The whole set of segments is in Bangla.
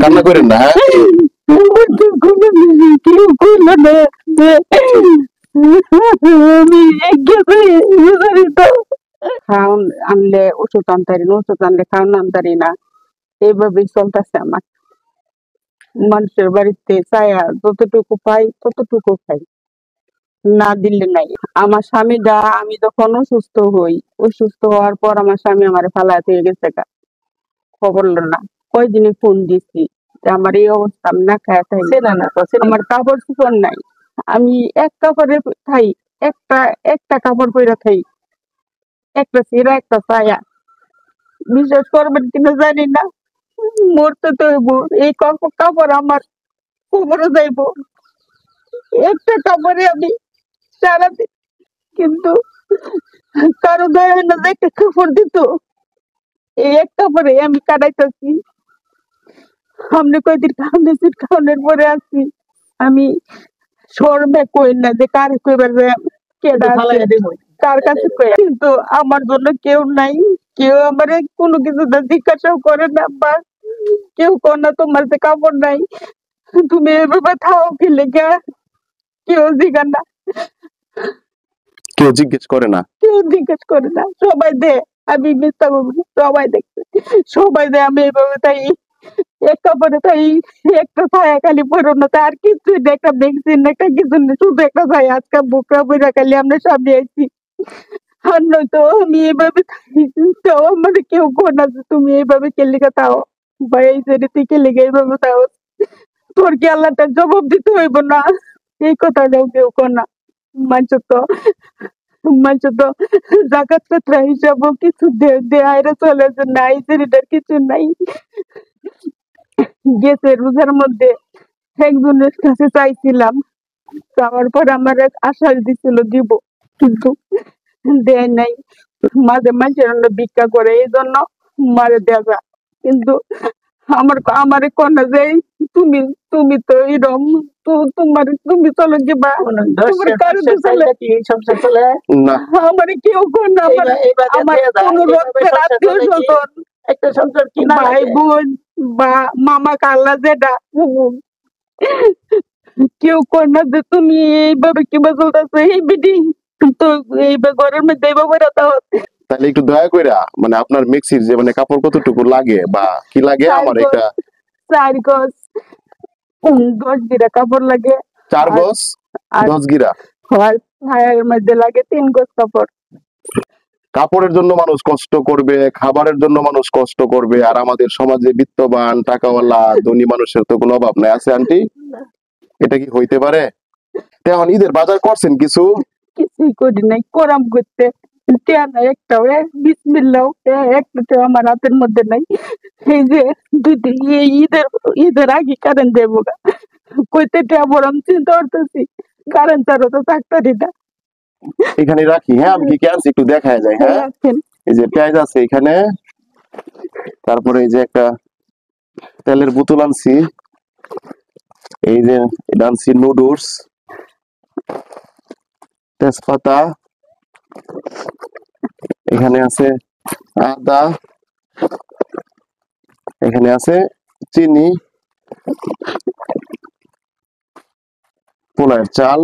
কান্না করেন না, হ্যাঁ? খাওন আনলে ওষুধ আনতারি না, ওষুধ আনলে খাওন আনতারি না, এইভাবেই চলতেছে আমার। মানুষের বাড়িতে চায়া যতটুকু পাই ততটুকু খাই, না দিলে নাই। আমার স্বামীটা আমি যখন অসুস্থ হই, অসুস্থ হওয়ার পর আমার স্বামী আমার ফালায় দিয়ে গেছে, খবর লো না। কয়দিনে ফোন দিছি যে আমার এই অবস্থা, আমি না খায় থাই, আমার কাপড় চোপড় নাই, আমি এক কাপড়ে খাই, একটা একটা কাপড় পরে খাই, একটা চিরা একটা ছায়া। বিশ্বাস করবেন কিনা জানি না, মরতে তো হইব, এই কাপড় আমার কোমরে যাইব, একটা কাপড়ে আমি সারাদিন। কিন্তু কারো গায়ে না যে একটা কাপড় দিত, এই এক কাপড়ে আমি কাটাইতেছি। সামনে কয়দিন খাওয়ানোর পরে আসছি আমি, শর্মে কই না যে কার কইবার কার কাছে কই, কিন্তু আমার জন্য কেউ নাই, কেউ আমার কোনো কিছু জিজ্ঞাসাও করে না, বা কেউ কর না তোমার যে কাপড় নাই তুমি এভাবে থাও কি লেগা, কেউ জিজ্ঞাসা না, কেউ জিজ্ঞেস করে না, কেউ জিজ্ঞেস করে না, সবাই দে। আমি মিথ্যা বলবো না, সবাই দেখছে, সবাই দে। আমি এভাবে তাই এক কাপড়ে তাই একটা ছায়া খালি পরো না, আর কিছু একটা ভ্যাকসিন একটা কিছু নেই, শুধু একটা ছায়া। আজকে বুকরা বইরা খালি আমরা সামনে আইছি, আর নয়তো আমি এভাবে তাও আমার কেউ কোনা যে তুমি এইভাবে কেলিকা তাও, বা এই ছেড়ে তুই কেলিকা এইভাবে তাও, তোর কি আল্লাহটা জবাব দিতে হইব না? এই কথাটাও কেউ কোনা। মানুষ তো জাকাত ফিতরা হিসাবও কিছু দেয়াইরা চলে যে নাই, ছেলেটার কিছু নাই। গেছে রোজার মধ্যে একজনের কাছে চাইছিলাম, চাওয়ার পর আমার এক আশ্বাস দিছিল দিব, কিন্তু দেয় নাই। মাঝে মাঝে ভিক্ষা করে, এই জন্য মারে দেখা। কিন্তু আমার কন্যা যে তুমি তুমি তো এরম, তুমি চলো গিবা, তোমার কারো তো চলে না আমার কেউ কোন না, আমার কোন রক্তের আত্মীয় স্বজন, একটা সংসার কি ভাই বোন বা মামা কাল্লা যেটা কেউ কোন না যে তুমি এইভাবে কিবা চলতেছে এই বিডি, তো এইভাবে ঘরের মধ্যে এইভাবে দাও। তাহলে একটু দয়া কইরা মানে আপনার মিক্সির যে মানে কাপড় কতটুকু লাগে বা কি লাগে আমার একটা 4 গজ 10 গিরা কাপড় লাগে। 4 গজ 10 গিরা, আর ভাইয়ের মধ্যে লাগে 3 গজ কাপড়। কাপড়ের জন্য মানুষ কষ্ট করবে, খাবারের জন্য মানুষ কষ্ট করবে, আর আমাদের সমাজে বিত্তবান টাকাওয়ালা ধনী মানুষের তো কোনো অভাব নাই, আছে আন্টি? এটা কি হইতে পারে? এখন ঈদের বাজার করছেন কিছু? কিছুই করি নাই, কোরাম করতে একটাও বিসমিল্লাহ একটা আমার হাতের মধ্যে নাই। এই যে ঈদের আগে কারেন্ট দেবো কইতে বরং চিন্তা করতেছি, কারেন্ট ছাড়া তো থাকতারি না। এখানে রাখি, হ্যাঁ আমি কি আনছি একটু দেখায় যায়। হ্যাঁ এই যে পেঁয়াজ আছে এখানে, তারপরে এই যে একটা তেলের বোতল আনছি, এই যে এটা আনছি নুডলস, তেজপাতা, এখানে আছে আদা, এখানে আছে চিনি, পোলার চাল,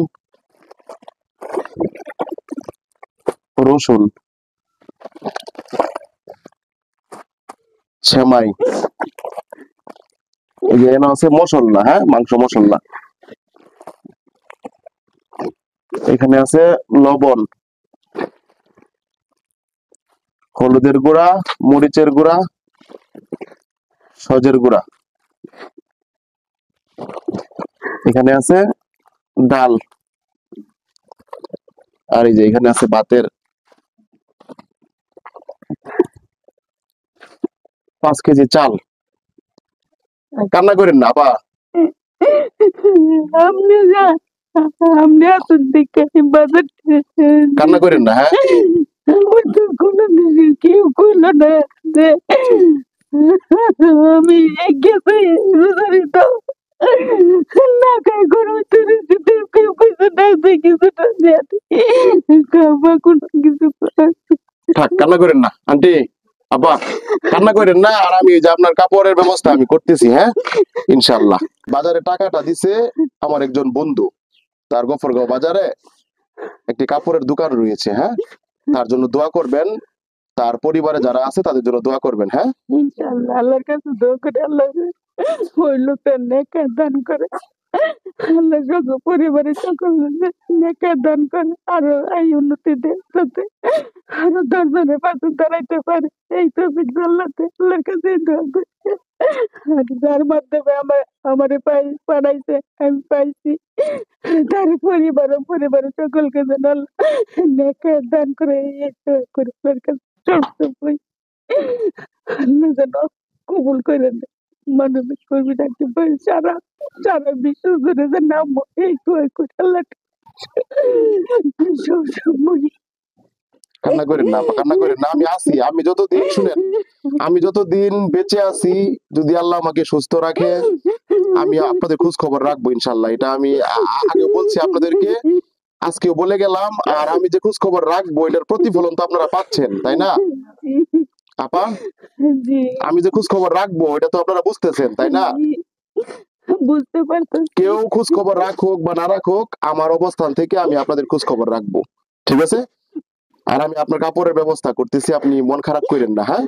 রসুন, সেমাই, এই যে এখানে আছে মশলা, হ্যাঁ মাংস মশলা, এখানে আছে লবণ, হলুদের গুঁড়া, মরিচের গুঁড়া, সজের গুঁড়া, এখানে আছে ডাল, আর এই যে এখানে আছে ভাতের 5 কেজি চাল। কান্না করেন না আপা, কান্না করেন না, হ্যাঁ কেউ কইল না যে আমি গেছে রোজারিত না খাই গরম কেউ কইছে না যে কিছুটা খাবা কোনো কিছু। থাক কান্না করেন না আন্টি। আপা কান্না করেন না, আর আমি এই যে আপনার কাপড়ের ব্যবস্থা আমি করতেছি, হ্যাঁ, ইনশাল্লাহ। বাজারে টাকাটা দিছে আমার একজন বন্ধু, তার গফরগাঁও বাজারে একটি কাপড়ের দোকান রয়েছে, হ্যাঁ, তার জন্য দোয়া করবেন, তার পরিবারে যারা আছে তাদের জন্য দোয়া করবেন, হ্যাঁ। ইনশাআল্লাহ আল্লাহর কাছে দোয়া করে আল্লাহ ওই লোকটার নেকার দান করে, আল্লাহ সকল পরিবারের সকল নেকার দান করে, আরো এই উন্নতি দেয়, যাতে আরো 10 জনের পাশে দাঁড়াইতে পারে। এই তো আল্লাহর কাছে দোয়া করি। আর যার মাধ্যমে আমারে পাঠাইছে, আমি পাইছি, তার পরিবারের সকলকে যেন আল্লাহ নেকার দান করে, এই দোয়া করি আল্লাহর কাছে সবসময়। আল্লাহ যেন কবুল করে নেয়। মানবিক কর্মীটাকে সারা সারা বিশ্ব জুড়ে যে নাম এই দোয়া করি আল্লাহ সবসময়। কান্না করেন না আপা, কান্না করেন না, আমি আছি, আমি যতদিন শুনেন, আমি যতদিন বেঁচে আছি, যদি আল্লাহ আমাকে সুস্থ রাখে, আমি আপনাদের খোঁজ খবর রাখবো ইনশাল্লাহ। এটা আমি আগে বলছি আপনাদেরকে, আজকেও বলে গেলাম। আর আমি যে খোঁজ খবর রাখবো এটার প্রতিফলন তো আপনারা পাচ্ছেন, তাই না আপা? জি আমি যে খোঁজ খবর রাখবো এটা তো আপনারা বুঝতেছেন, তাই না? জি, বুঝতে পারতেছি। কেউ খোঁজ খবর রাখুক বা না রাখুক, আমার অবস্থান থেকে আমি আপনাদের খোঁজ খবর রাখবো, ঠিক আছে? আর আমি আপনার কাপড়ের ব্যবস্থা করতেছি, আপনি মন খারাপ করেন না, হ্যাঁ।